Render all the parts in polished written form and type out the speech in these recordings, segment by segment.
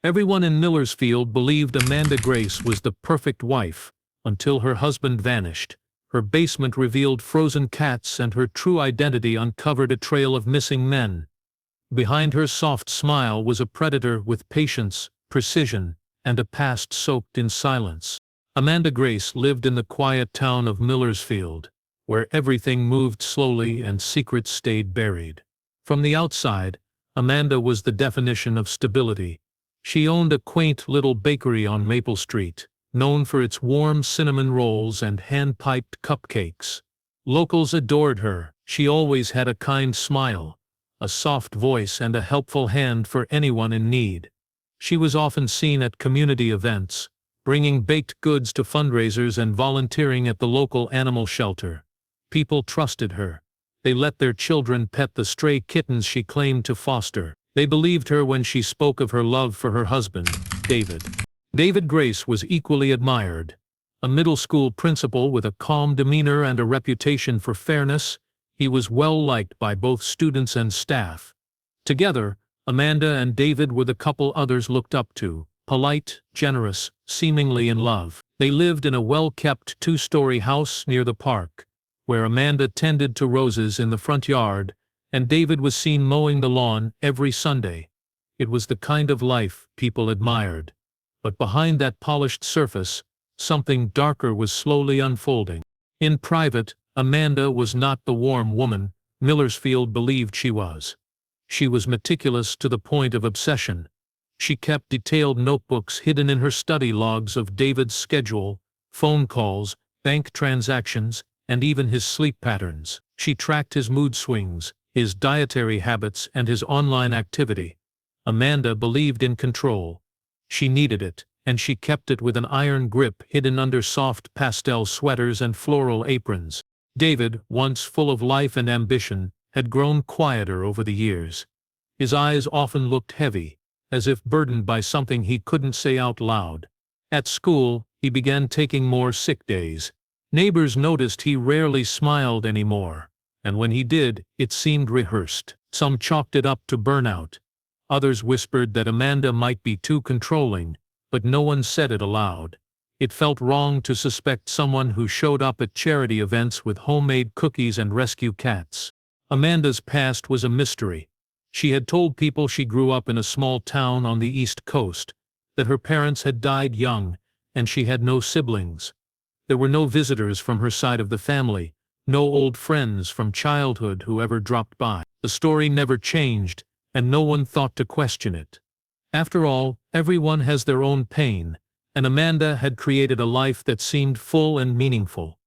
Everyone in Millersfield believed Amanda Grace was the perfect wife, until her husband vanished. Her basement revealed frozen cats, and her true identity uncovered a trail of missing men. Behind her soft smile was a predator with patience, precision, and a past soaked in silence. Amanda Grace lived in the quiet town of Millersfield, where everything moved slowly and secrets stayed buried. From the outside, Amanda was the definition of stability. She owned a quaint little bakery on Maple Street, known for its warm cinnamon rolls and hand-piped cupcakes. Locals adored her. She always had a kind smile, a soft voice, and a helpful hand for anyone in need. She was often seen at community events, bringing baked goods to fundraisers and volunteering at the local animal shelter. People trusted her. They let their children pet the stray kittens she claimed to foster. They believed her when she spoke of her love for her husband, David. David Grace was equally admired. A middle school principal with a calm demeanor and a reputation for fairness, he was well liked by both students and staff. Together, Amanda and David were the couple others looked up to, polite, generous, seemingly in love. They lived in a well-kept two-story house near the park, where Amanda tended to roses in the front yard, and David was seen mowing the lawn every Sunday. It was the kind of life people admired. But behind that polished surface, something darker was slowly unfolding. In private, Amanda was not the warm woman Millersfield believed she was. She was meticulous to the point of obsession. She kept detailed notebooks hidden in her study logs of David's schedule, phone calls, bank transactions, and even his sleep patterns. She tracked his mood swings, his dietary habits, and his online activity. Amanda believed in control. She needed it, and she kept it with an iron grip hidden under soft pastel sweaters and floral aprons. David, once full of life and ambition, had grown quieter over the years. His eyes often looked heavy, as if burdened by something he couldn't say out loud. At school, he began taking more sick days. Neighbors noticed he rarely smiled anymore, and when he did, it seemed rehearsed. Some chalked it up to burnout. Others whispered that Amanda might be too controlling, but no one said it aloud. It felt wrong to suspect someone who showed up at charity events with homemade cookies and rescue cats. Amanda's past was a mystery. She had told people she grew up in a small town on the East Coast, that her parents had died young, and she had no siblings. There were no visitors from her side of the family, no old friends from childhood who ever dropped by. The story never changed, and no one thought to question it. After all, everyone has their own pain, and Amanda had created a life that seemed full and meaningful.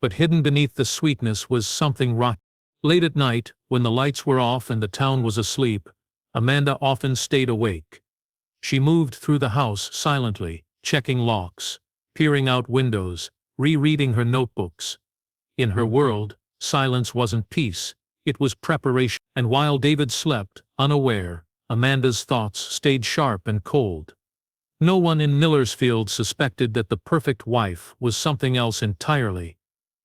But hidden beneath the sweetness was something rotten. Late at night, when the lights were off and the town was asleep, Amanda often stayed awake. She moved through the house silently, checking locks, peering out windows, rereading her notebooks. In her world, silence wasn't peace, it was preparation. And while David slept, unaware, Amanda's thoughts stayed sharp and cold. No one in Millersfield suspected that the perfect wife was something else entirely.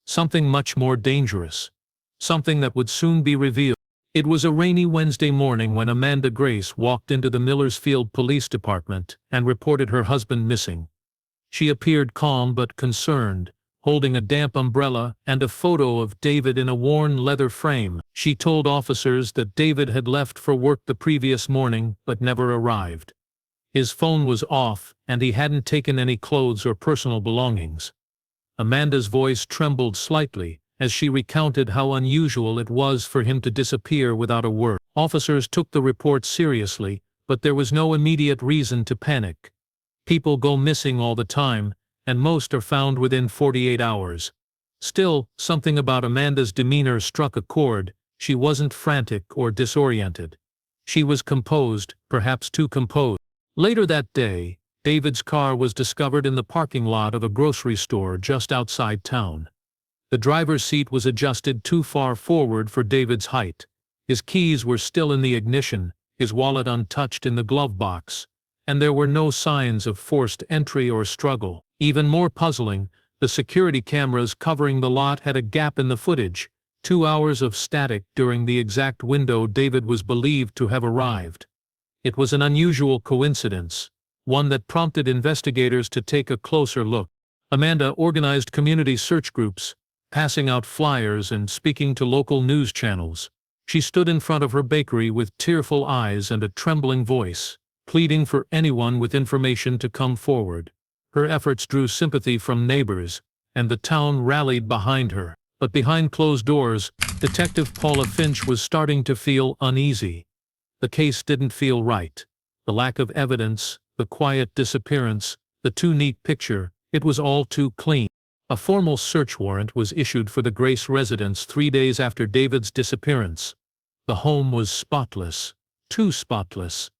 Something much more dangerous. Something that would soon be revealed. It was a rainy Wednesday morning when Amanda Grace walked into the Millersfield Police Department and reported her husband missing. She appeared calm but concerned, holding a damp umbrella and a photo of David in a worn leather frame. She told officers that David had left for work the previous morning but never arrived. His phone was off, and he hadn't taken any clothes or personal belongings. Amanda's voice trembled slightly as she recounted how unusual it was for him to disappear without a word. Officers took the report seriously, but there was no immediate reason to panic. People go missing all the time, and most are found within 48 hours. Still, something about Amanda's demeanor struck a chord. She wasn't frantic or disoriented. She was composed, perhaps too composed. Later that day, David's car was discovered in the parking lot of a grocery store just outside town. The driver's seat was adjusted too far forward for David's height. His keys were still in the ignition, his wallet untouched in the glove box, and there were no signs of forced entry or struggle. Even more puzzling, the security cameras covering the lot had a gap in the footage, 2 hours of static during the exact window David was believed to have arrived. It was an unusual coincidence, one that prompted investigators to take a closer look. Amanda organized community search groups, passing out flyers and speaking to local news channels. She stood in front of her bakery with tearful eyes and a trembling voice, pleading for anyone with information to come forward. Her efforts drew sympathy from neighbors, and the town rallied behind her. But behind closed doors, Detective Paula Finch was starting to feel uneasy. The case didn't feel right. The lack of evidence, the quiet disappearance, the too neat picture, it was all too clean. A formal search warrant was issued for the Grace residence 3 days after David's disappearance. The home was spotless, too spotless.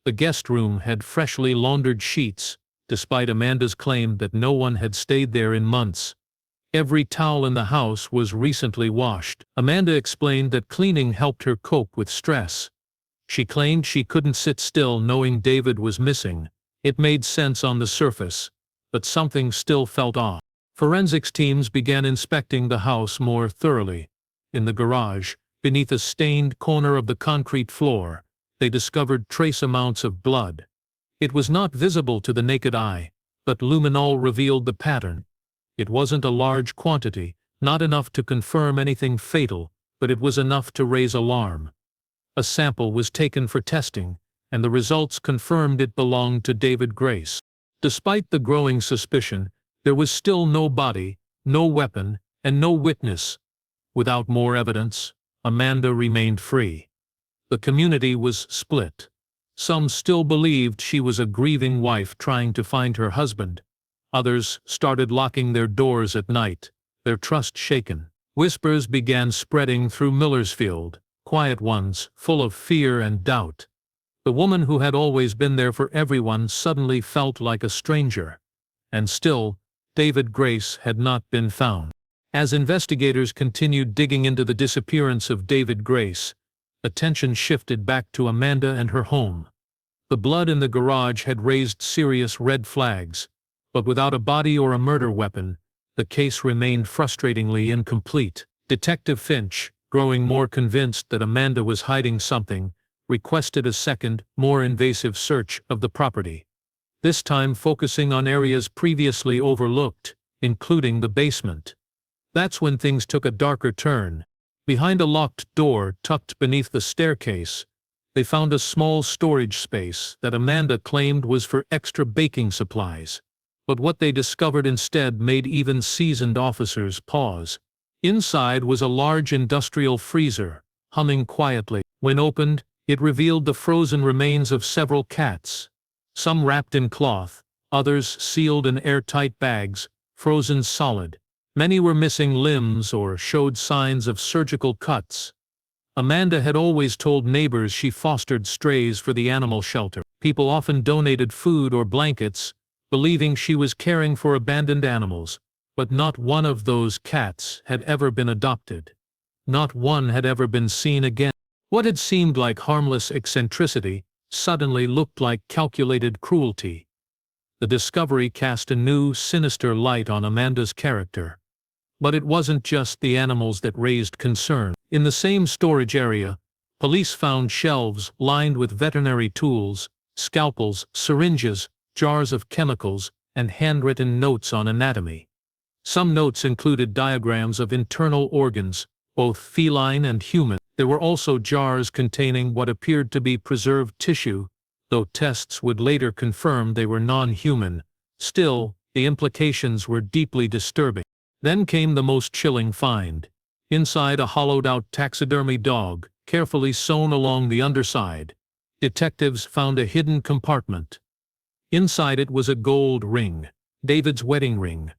The guest room had freshly laundered sheets, despite Amanda's claim that no one had stayed there in months. Every towel in the house was recently washed. Amanda explained that cleaning helped her cope with stress. She claimed she couldn't sit still knowing David was missing. It made sense on the surface, but something still felt off. Forensics teams began inspecting the house more thoroughly. In the garage, beneath a stained corner of the concrete floor, they discovered trace amounts of blood. It was not visible to the naked eye, but luminol revealed the pattern. It wasn't a large quantity, not enough to confirm anything fatal, but it was enough to raise alarm. A sample was taken for testing, and the results confirmed it belonged to David Grace. Despite the growing suspicion, there was still no body, no weapon, and no witness. Without more evidence, Amanda remained free. The community was split. Some still believed she was a grieving wife trying to find her husband. Others started locking their doors at night, their trust shaken. Whispers began spreading through Millersfield, quiet ones, full of fear and doubt. The woman who had always been there for everyone suddenly felt like a stranger. And still, David Grace had not been found. As investigators continued digging into the disappearance of David Grace, attention shifted back to Amanda and her home. The blood in the garage had raised serious red flags, but without a body or a murder weapon, the case remained frustratingly incomplete. Detective Finch, growing more convinced that Amanda was hiding something, requested a second, more invasive search of the property. This time focusing on areas previously overlooked, including the basement. That's when things took a darker turn. Behind a locked door tucked beneath the staircase, they found a small storage space that Amanda claimed was for extra baking supplies. But what they discovered instead made even seasoned officers pause. Inside was a large industrial freezer, humming quietly. When opened, it revealed the frozen remains of several cats. Some wrapped in cloth, others sealed in airtight bags, frozen solid. Many were missing limbs or showed signs of surgical cuts. Amanda had always told neighbors she fostered strays for the animal shelter. People often donated food or blankets, believing she was caring for abandoned animals, but not one of those cats had ever been adopted. Not one had ever been seen again. What had seemed like harmless eccentricity suddenly looked like calculated cruelty. The discovery cast a new, sinister light on Amanda's character. But it wasn't just the animals that raised concern. In the same storage area, police found shelves lined with veterinary tools, scalpels, syringes, jars of chemicals, and handwritten notes on anatomy. Some notes included diagrams of internal organs, both feline and human. There were also jars containing what appeared to be preserved tissue, though tests would later confirm they were non-human. Still, the implications were deeply disturbing. Then came the most chilling find. Inside a hollowed-out taxidermy dog, carefully sewn along the underside, detectives found a hidden compartment. Inside it was a gold ring, David's wedding ring.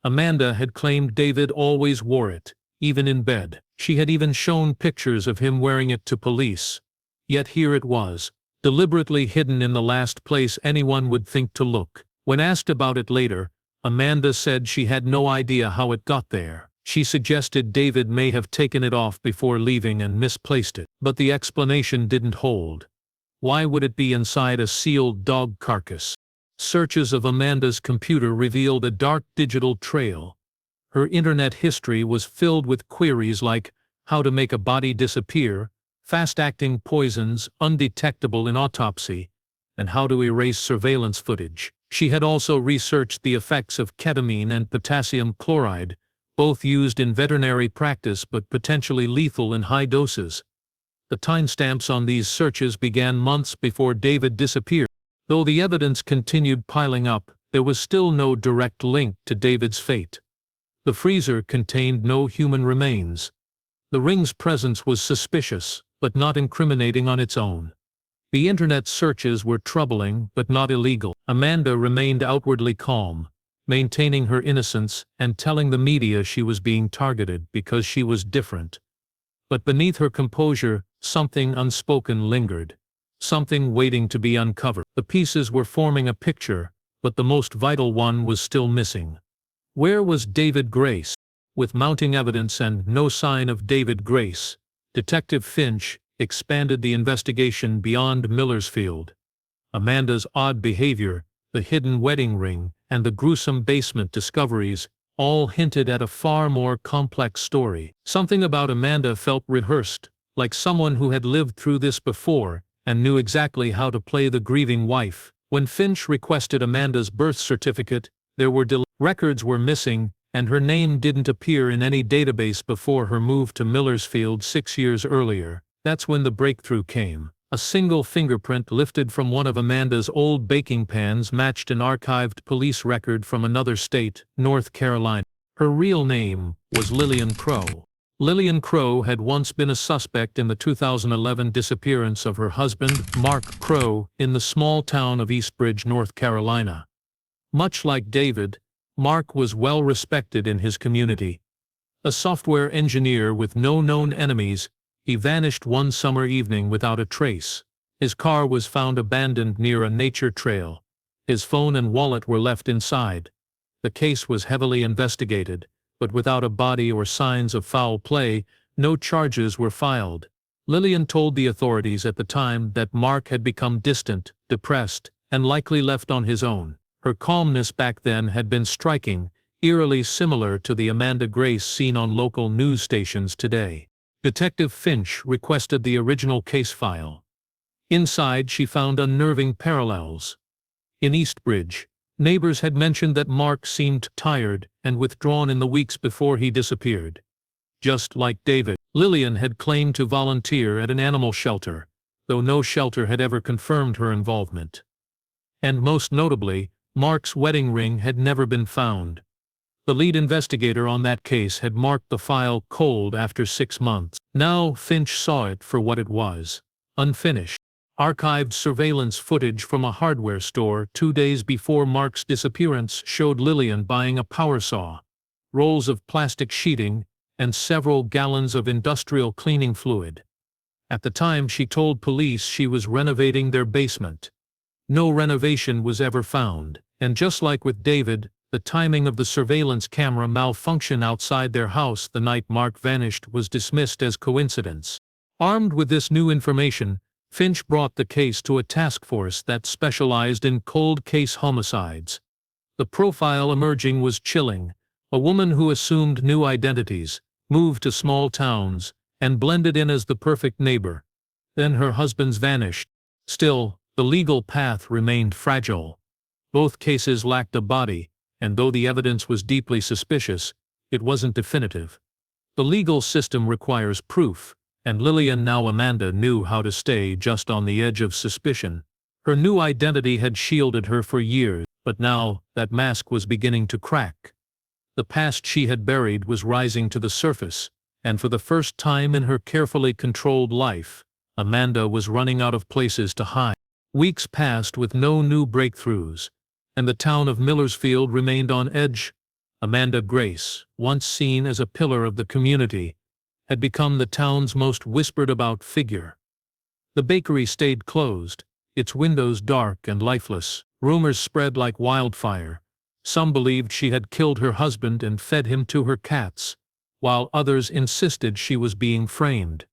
Amanda had claimed David always wore it, even in bed. She had even shown pictures of him wearing it to police. Yet here it was, deliberately hidden in the last place anyone would think to look. When asked about it later, Amanda said she had no idea how it got there. She suggested David may have taken it off before leaving and misplaced it. But the explanation didn't hold. Why would it be inside a sealed dog carcass? Searches of Amanda's computer revealed a dark digital trail. Her internet history was filled with queries like how to make a body disappear, fast-acting poisons undetectable in autopsy, and how to erase surveillance footage. She had also researched the effects of ketamine and potassium chloride, both used in veterinary practice but potentially lethal in high doses. The timestamps on these searches began months before David disappeared. Though the evidence continued piling up, there was still no direct link to David's fate. The freezer contained no human remains. The ring's presence was suspicious, but not incriminating on its own. The internet searches were troubling, but not illegal. Amanda remained outwardly calm, maintaining her innocence and telling the media she was being targeted because she was different. But beneath her composure, something unspoken lingered, something waiting to be uncovered. The pieces were forming a picture, but the most vital one was still missing. Where was David Grace? With mounting evidence and no sign of David Grace, Detective Finch expanded the investigation beyond Millersfield. Amanda's odd behavior, the hidden wedding ring, and the gruesome basement discoveries all hinted at a far more complex story. Something about Amanda felt rehearsed, like someone who had lived through this before and knew exactly how to play the grieving wife. When Finch requested Amanda's birth certificate, there were records were missing, and her name didn't appear in any database before her move to Millersfield 6 years earlier. That's when the breakthrough came. A single fingerprint lifted from one of Amanda's old baking pans matched an archived police record from another state, North Carolina. Her real name was Lillian Crow. Lillian Crow had once been a suspect in the 2011 disappearance of her husband, Mark Crow, in the small town of Eastbridge, North Carolina. Much like David, Mark was well respected in his community. A software engineer with no known enemies, he vanished one summer evening without a trace. His car was found abandoned near a nature trail. His phone and wallet were left inside. The case was heavily investigated, but without a body or signs of foul play, no charges were filed. Lillian told the authorities at the time that Mark had become distant, depressed, and likely left on his own. Her calmness back then had been striking, eerily similar to the Amanda Grace seen on local news stations today. Detective Finch requested the original case file. Inside she found unnerving parallels. In Eastbridge, neighbors had mentioned that Mark seemed tired and withdrawn in the weeks before he disappeared. Just like David, Lillian had claimed to volunteer at an animal shelter, though no shelter had ever confirmed her involvement. And most notably, Mark's wedding ring had never been found. The lead investigator on that case had marked the file cold after 6 months. Now Finch saw it for what it was: unfinished. Archived surveillance footage from a hardware store 2 days before Mark's disappearance showed Lillian buying a power saw, rolls of plastic sheeting, and several gallons of industrial cleaning fluid. At the time she told police she was renovating their basement. No renovation was ever found, and just like with David, the timing of the surveillance camera malfunction outside their house the night Mark vanished was dismissed as coincidence. Armed with this new information, Finch brought the case to a task force that specialized in cold case homicides. The profile emerging was chilling: a woman who assumed new identities, moved to small towns, and blended in as the perfect neighbor. Then her husband's vanished. Still, the legal path remained fragile. Both cases lacked a body, and though the evidence was deeply suspicious, it wasn't definitive. The legal system requires proof, and Lillian, now Amanda, knew how to stay just on the edge of suspicion. Her new identity had shielded her for years, but now that mask was beginning to crack. The past she had buried was rising to the surface, and for the first time in her carefully controlled life, Amanda was running out of places to hide. Weeks passed with no new breakthroughs, and the town of Millersfield remained on edge. Amanda Grace, once seen as a pillar of the community, had become the town's most whispered-about figure. The bakery stayed closed, its windows dark and lifeless. Rumors spread like wildfire. Some believed she had killed her husband and fed him to her cats, while others insisted she was being framed.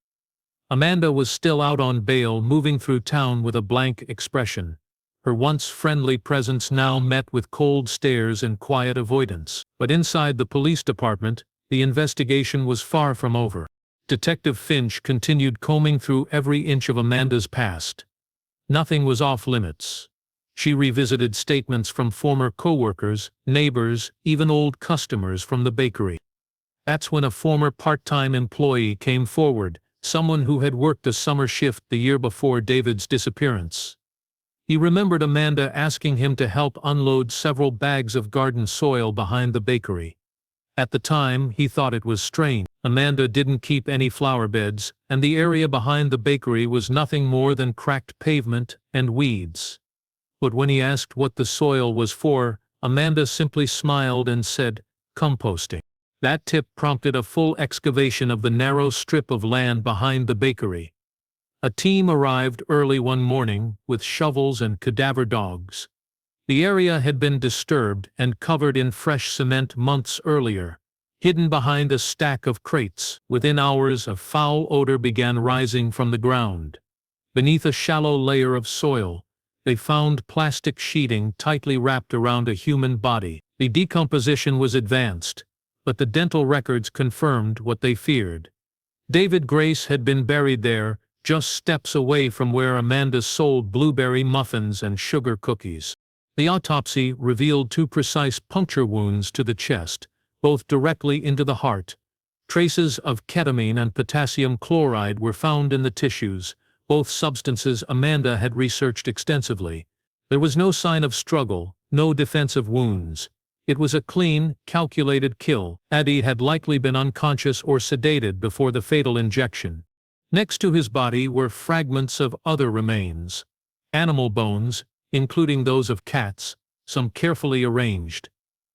Amanda was still out on bail, moving through town with a blank expression. Her once friendly presence now met with cold stares and quiet avoidance. But inside the police department, the investigation was far from over. Detective Finch continued combing through every inch of Amanda's past. Nothing was off limits. She revisited statements from former coworkers, neighbors, even old customers from the bakery. That's when a former part-time employee came forward, someone who had worked a summer shift the year before David's disappearance. He remembered Amanda asking him to help unload several bags of garden soil behind the bakery. At the time, he thought it was strange. Amanda didn't keep any flower beds, and the area behind the bakery was nothing more than cracked pavement and weeds. But when he asked what the soil was for, Amanda simply smiled and said, "Composting." That tip prompted a full excavation of the narrow strip of land behind the bakery. A team arrived early one morning with shovels and cadaver dogs. The area had been disturbed and covered in fresh cement months earlier, hidden behind a stack of crates. Within hours, a foul odor began rising from the ground. Beneath a shallow layer of soil, they found plastic sheeting tightly wrapped around a human body. The decomposition was advanced, but the dental records confirmed what they feared. David Grace had been buried there, just steps away from where Amanda sold blueberry muffins and sugar cookies. The autopsy revealed 2 precise puncture wounds to the chest, both directly into the heart. Traces of ketamine and potassium chloride were found in the tissues, both substances Amanda had researched extensively. There was no sign of struggle, no defensive wounds. It was a clean, calculated kill. Addy had likely been unconscious or sedated before the fatal injection. Next to his body were fragments of other remains. Animal bones, including those of cats, some carefully arranged.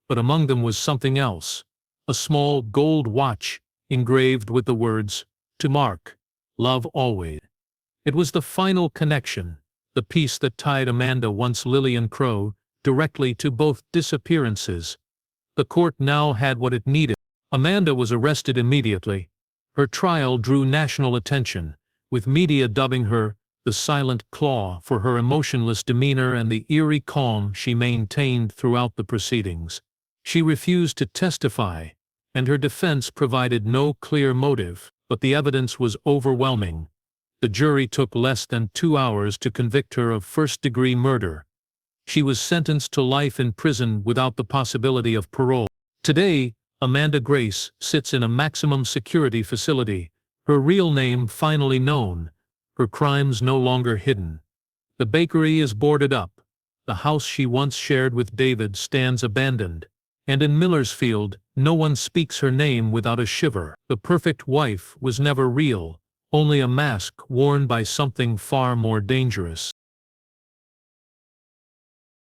But among them was something else. A small gold watch, engraved with the words, "To Mark, love always." It was the final connection, the piece that tied Amanda, once Lillian Crow, directly to both disappearances. The court now had what it needed. Amanda was arrested immediately. Her trial drew national attention, with media dubbing her the Silent Claw for her emotionless demeanor and the eerie calm she maintained throughout the proceedings. She refused to testify, and her defense provided no clear motive, but the evidence was overwhelming. The jury took less than 2 hours to convict her of first-degree murder. She was sentenced to life in prison without the possibility of parole. Today, Amanda Grace sits in a maximum security facility, her real name finally known, her crimes no longer hidden. The bakery is boarded up, the house she once shared with David stands abandoned, and in Millersfield, no one speaks her name without a shiver. The perfect wife was never real, only a mask worn by something far more dangerous.